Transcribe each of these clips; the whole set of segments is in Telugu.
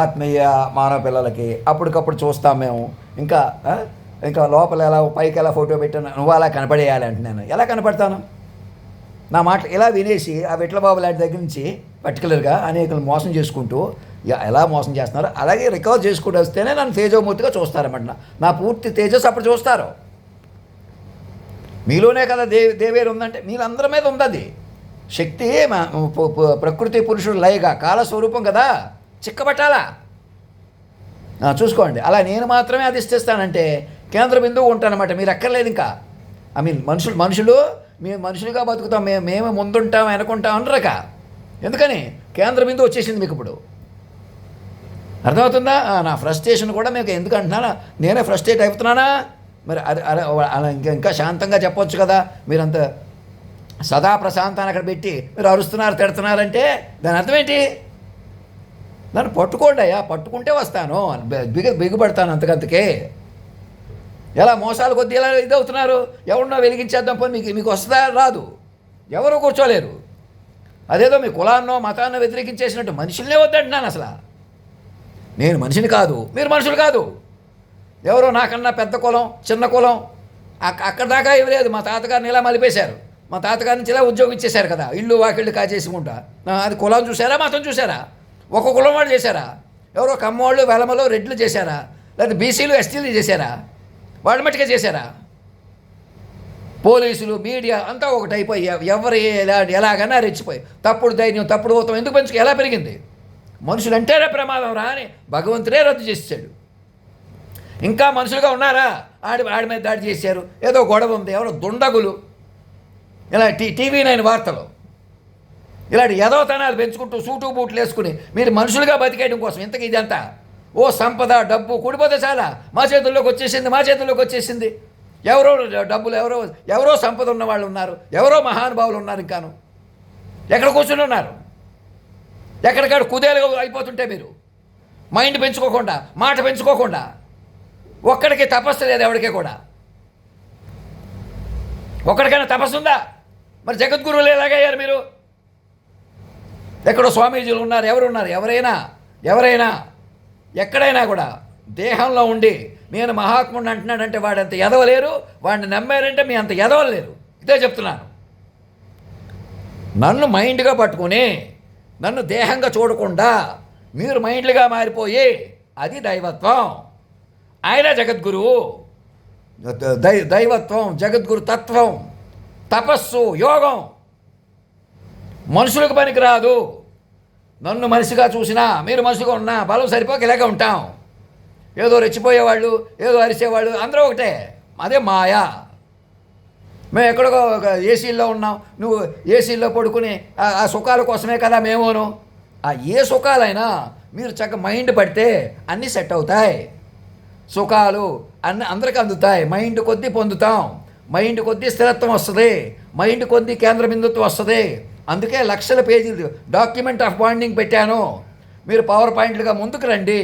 ఆత్మీయ మానవ పిల్లలకి అప్పటికప్పుడు చూస్తాం మేము. ఇంకా ఇంకా లోపల ఎలా పైకి ఎలా ఫోటో పెట్టాను, నువ్వు అలా కనపడేయాలి అంటున్నాను. ఎలా కనపడతాను? నా మాటలు ఇలా వినేసి ఆ విట్లబాబు లాంటి దగ్గర నుంచి పర్టికులర్గా అనేకలు మోసం చేసుకుంటూ ఎలా మోసం చేస్తున్నారో అలాగే రికవర్ చేసుకుంటూ వస్తేనే నన్ను తేజోమూర్తిగా చూస్తారన్నమాట. నా పూర్తి తేజస్ అప్పుడు చూస్తారు. మీలోనే కదా దేవేరు ఉందంటే మీరందరి మీద ఉంది అది శక్తి. ప్రకృతి పురుషుడు లయగా కాలస్వరూపం కదా, చిక్కబట్టాలా చూసుకోండి. అలా నేను మాత్రమే అధిష్ఠిస్తానంటే కేంద్ర బిందువు ఉంటానన్నమాట. మీరు అక్కర్లేదు ఇంకా. మనుషులు మేము మనుషులుగా బతుకుతాం, మేము ముందుంటాం వెనకుంటాం అనరక. ఎందుకని కేంద్ర బిందువు వచ్చేసింది మీకు ఇప్పుడు. అర్థమవుతుందా? నా ఫ్రస్ట్రేషన్ కూడా మీకు ఎందుకు అంటున్నానా, నేనే ఫ్రస్ట్రేట్ అవుతున్నానా? మరి అలా ఇంకా శాంతంగా చెప్పొచ్చు కదా. మీరంత సదా ప్రశాంతాన్ని అక్కడ పెట్టి మీరు అరుస్తున్నారు తిడుతున్నారంటే దాని అర్థం ఏంటి? నన్ను పట్టుకోండి అయ్యా, పట్టుకుంటే వస్తాను, బిగుపడతాను అంతకంతకే. ఎలా మోసాలు కొద్ది ఎలా ఇదవుతున్నారు? ఎవరినో వెలిగించేద్దాం పని మీకు వస్తుందా? రాదు. ఎవరు కూర్చోలేరు. అదేదో మీ కులాన్నో మతాన్నో వ్యతిరేకించేసినట్టు మనుషులనే వద్దంటున్నాను. అసలు నేను మనిషిని కాదు, మీరు మనుషులు కాదు. ఎవరో నాకన్నా పెద్ద కులం చిన్న కులం అక్కడ దాకా ఏమి లేదు. మా తాతగారిని ఇలా మలిపేశారు. మా తాతగారి నుంచి ఇలా ఉద్యోగం ఇచ్చేశారు కదా, ఇల్లు వాకిళ్ళు కాచేసుకుంటా. అది కులం చూసారా, మతం చూసారా? ఒక కులం వాళ్ళు చేశారా? ఎవరో కమ్మవాళ్ళు వెలమలో రెడ్లు చేశారా? లేదా బీసీలు ఎస్టీలు చేశారా? వాళ్ళు మట్టుగా చేశారా? పోలీసులు మీడియా అంతా ఒకటైపోయి ఎవరు ఎలాగైనా రెచ్చిపోయి తప్పుడు ధైర్యం తప్పుడు ఊతం ఎందుకు ఎలా పెరిగింది? మనుషులు అంటేనే ప్రమాదం రా అని భగవంతుడే రద్దు చేశాడు. ఇంకా మనుషులుగా ఉన్నారా? ఆడి మీద దాడి చేశారు, ఏదో గొడవ ఉంది, ఎవరో దుండగులు ఇలా TV9 వార్తలు ఇలాంటి యదవతనాలు పెంచుకుంటూ సూటు బూట్లు వేసుకుని మీరు మనుషులుగా బతికేయడం కోసం ఇంతకీ ఇదంతా ఓ సంపద డబ్బు కూడిపోతే చాలా మా చేతుల్లోకి వచ్చేసింది. ఎవరో డబ్బులు ఎవరో సంపద ఉన్న వాళ్ళు ఉన్నారు, ఎవరో మహానుభావులు ఉన్నారు. ఇంకాను ఎక్కడ కూర్చుని ఉన్నారు? ఎక్కడికాడు కుదేలుగా అయిపోతుంటే మీరు మైండ్ పెంచుకోకుండా మాట పెంచుకోకుండా ఒక్కడికి తపస్సు లేదు. ఎవరికే కూడా ఒక్కడికైనా తపస్సు ఉందా? మరి జగద్గురువులు ఎలాగయ్యారు మీరు? ఎక్కడో స్వామీజీలు ఉన్నారు, ఎవరున్నారు? ఎవరైనా ఎక్కడైనా కూడా దేహంలో ఉండి నేను మహాత్ముడిని అంటున్నాడంటే వాడంత ఎదవలేరు. వాడిని నమ్మారంటే మీ అంత ఎదవలేరు. ఇదే చెప్తున్నాను. నన్ను మైండ్గా పట్టుకుని నన్ను దేహంగా చూడకుండా మీరు మైండ్లుగా మారిపోయి అది దైవత్వం. ఆయన జగద్గురువు. దైవత్వం, జగద్గురు తత్వం, తపస్సు, యోగం మనుషులకు పనికిరాదు. నన్ను మనిషిగా చూసినా మీరు మనిషిగా ఉన్నా బలం సరిపోక ఇలాగే ఉంటాం. ఏదో రెచ్చిపోయేవాళ్ళు, ఏదో అరిసేవాళ్ళు అందరూ ఒకటే. అదే మాయా. మేము ఎక్కడో ఏసీల్లో ఉన్నాం, నువ్వు ఏసీల్లో పడుకుని ఆ సుఖాల కోసమే కదా మేమోను. ఆ ఏ సుఖాలైనా మీరు చక్కగా మైండ్ పడితే అన్నీ సెట్ అవుతాయి. సుఖాలు అన్నీ అందరికీ అందుతాయి. మైండ్ కొద్దీ పొందుతాం. మైండ్ కొద్దీ స్థిరత్వం వస్తుంది. మైండ్ కొద్దీ కేంద్ర బిందుత్వం వస్తుంది. అందుకే లక్షల పేజీలు డాక్యుమెంట్ ఆఫ్ బాండింగ్ పెట్టాను. మీరు పవర్ పాయింట్లుగా ముందుకు రండి.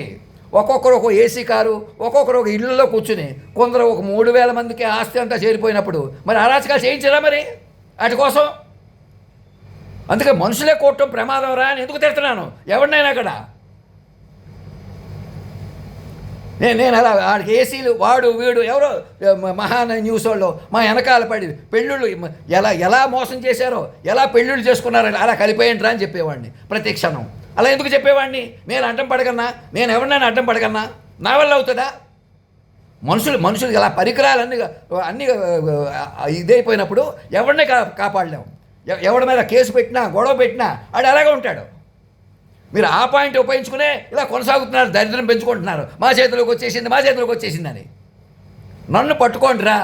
ఒక్కొక్కరు ఒక ఏసీ కారు, ఒక్కొక్కరు ఒక ఇళ్ళలో కూర్చుని కొందరు ఒక 3000 మందికి ఆస్తి అంతా చేరిపోయినప్పుడు మరి అరాచకాలు చేయించరా మరి వాటి కోసం? అందుకే మనుషులే కోవటం ప్రమాదం రా అని ఎందుకు తిడుతున్నాను ఎవరినైనా అక్కడ. నేను అలా వాడికి ఏసీలు వాడు వీడు ఎవరో మహాన్ న్యూస్ వాళ్ళు మా వెనకాల పడి పెళ్ళిళ్ళు ఎలా మోసం చేశారో, ఎలా పెళ్ళిళ్ళు చేసుకున్నారో అలా కలిపేయండి రా అని చెప్పేవాడిని ప్రతి క్షణం. అలా ఎందుకు చెప్పేవాడిని? నేను అడ్డం పడకన్నా, నేను ఎవరినైనా అడ్డం పడకన్నా నా వల్ల అవుతుందా? మనుషులు ఇలా అన్నీ ఇదైపోయినప్పుడు ఎవరినే కాపాడలేము. ఎవరి మీద కేసు పెట్టినా గొడవ పెట్టినా ఆడు అలాగే ఉంటాడు. మీరు ఆ పాయింట్ ఉపయోగించుకునే ఇలా కొనసాగుతున్నారు, దరిద్రం పెంచుకుంటున్నారు. మా చేతిలోకి వచ్చేసిందని. నన్ను పట్టుకోండి రా.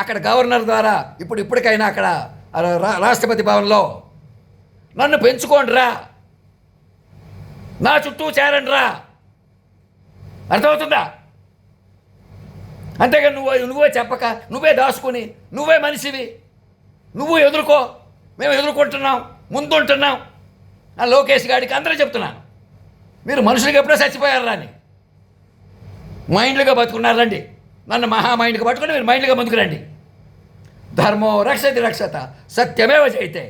అక్కడ గవర్నర్ ద్వారా ఇప్పటికైనా అక్కడ రాష్ట్రపతి భవన్లో నన్ను పెంచుకోండి రా, నా చుట్టూ చేరండి రా. అర్థమవుతుందా? అంతేగా నువ్వే చెప్పక, నువ్వే దాచుకుని, నువ్వే మనిషివి, నువ్వు ఎదుర్కో, మేము ఎదుర్కొంటున్నాం, ముందుంటున్నాం. లోకేష్ గాడికి అందరూ చెప్తున్నాను, మీరు మనుషులకి ఎప్పుడో చచ్చిపోయారు రాని మైండ్లుగా బతుకున్నారండి. నన్ను మహామైండ్గా పట్టుకుని మీరు మైండ్లుగా ముందుకు రండి. ధర్మో రక్షతి రక్షత సత్యమేవ జయతే.